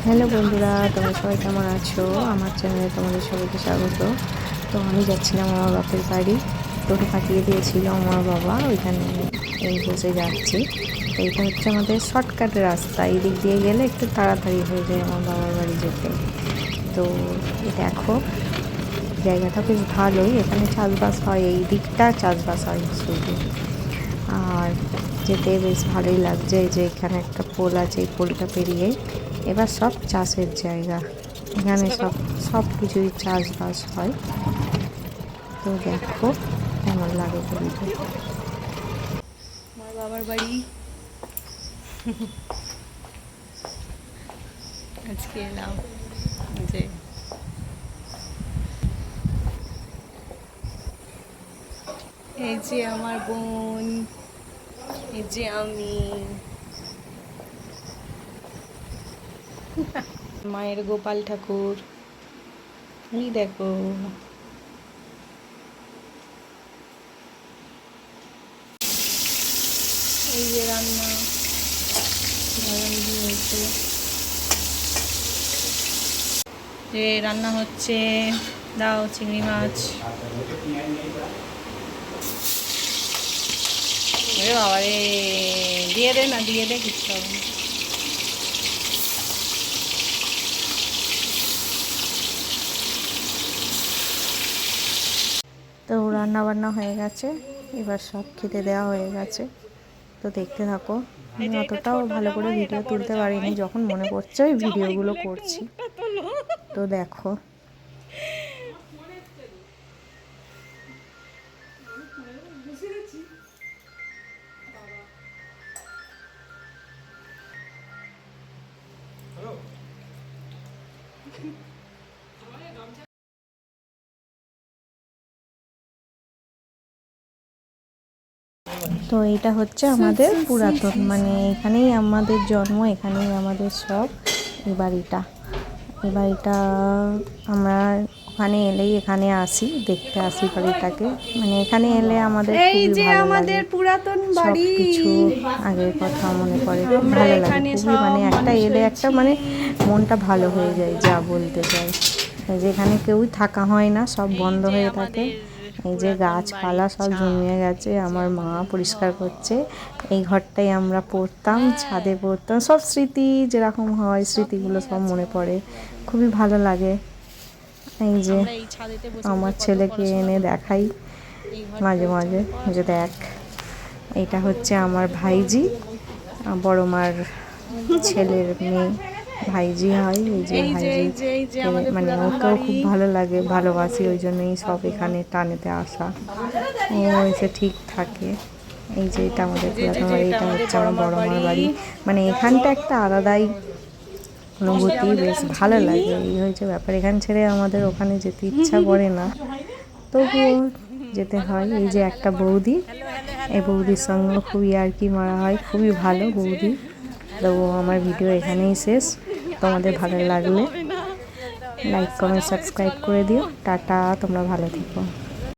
Hello বন্ধুরা, তোমরা সবাই কেমন আছো? আমার চ্যানেলে তোমাদের সবাইকে স্বাগত। তো আমি যাচ্ছিলাম আমার বাপের বাড়ি, টোটো পাঠিয়ে দিয়েছিল আমার বাবা, ওইখানে এই বসে যাচ্ছি। তো এটা হচ্ছে আমাদের শর্টকাট রাস্তা, এই দিক দিয়ে গেলে একটু তাড়াতাড়ি হয়ে যায় আমার বাবার বাড়ি যেতে। তো দেখো জায়গাটা বেশ ভালোই, এখানে চাষবাস হয়, এই দিকটা চাষবাস হয় শুধু। আর যেতে বেশ ভালোই লাগছে। এই যে এখানে একটা পোল আছে, এই পোলটা পেরিয়ে এবার সব চাষের জায়গা, এখানে সব কিছুই চাষবাস হয়। তো দেখো কেমন লাগে বলতে। আমার বাবার বাড়ি আজকে এলাম। যে এই যে আমার বোন, এই যে আমি, মায়ের গোপাল ঠাকুর, এই দেখো। এই যে রান্না হয়েছে, যে রান্না হচ্ছে, দাও চিংড়ি মাছ। বাবা রে, দিয়ে দে না, দিয়ে দে, কিচ্ছু হবে না। তো রান্না বান্না হয়ে গেছে, এবার সব খেতে দেওয়া হয়ে গেছে। তো দেখতে থাকো। আমি অতটাও ভালো করে ভিডিও তুলতে পারিনি, যখন মনে পড়ছে ওই ভিডিওগুলো করছি। তো দেখো তো এইটা হচ্ছে আমাদের পুরাতন, মানে এখানেই আমাদের জন্ম, এখানেই আমাদের সব। এই বাড়িটা আমরা ওখানে এলেই এখানে আসি, দেখতে আসি বাড়িটাকে, মানে এখানে এলে আমাদের খুবই ভালো লাগে। পুরাতন সব কিছু আগের কথা মনে পড়ে, খুব ভালো লাগে খুবই, মানে একটা এলে একটা মানে মনটা ভালো হয়ে যায়, যা বলতে চাই। যেখানে কেউই থাকা হয় না, সব বন্ধ হয়ে থাকে। এই যে গাছপালা সব জমিয়ে গেছে, আমার মা পরিষ্কার করছে। এই ঘরটাই আমরা পড়তাম, ছাদে পড়তাম, সব স্মৃতি যেরকম হয় স্মৃতিগুলো সব মনে পড়ে, খুবই ভালো লাগে। এই যে আমার ছেলেকে এনে দেখাই মাঝে মাঝে, যে দেখ এটা হচ্ছে আমার ভাইজি, বড় মার ছেলের মেয়ে ভাইজি হয়। এই যে ভাইজি, মানে ওকেও খুব ভালো লাগে, ভালোবাসি, ওই জন্যই সব এখানে টানেতে আসা, ও এসে ঠিক থাকে। এই যে এটা আমাদের পুরাতন বাড়ি, এটা হচ্ছে আমার বড় মার বাড়ি, মানে এখানটা একটা আলাদাই অনুভূতি, বেশ ভালো লাগে। এই হয়েছে ব্যাপার, এখান ছেড়ে আমাদের ওখানে যেতে ইচ্ছা করে না, তবুও যেতে হয়। এই যে একটা বৌদি, এই বৌদির সঙ্গে খুবই আর কি মারা হয়, খুবই ভালো বৌদি। তো আমার ভিডিও এখানেই শেষ। তোমাদের ভালো লাগলে লাইক কমেন্ট সাবস্ক্রাইব করে দিও। টাটা, তোমরা ভালো থেকো।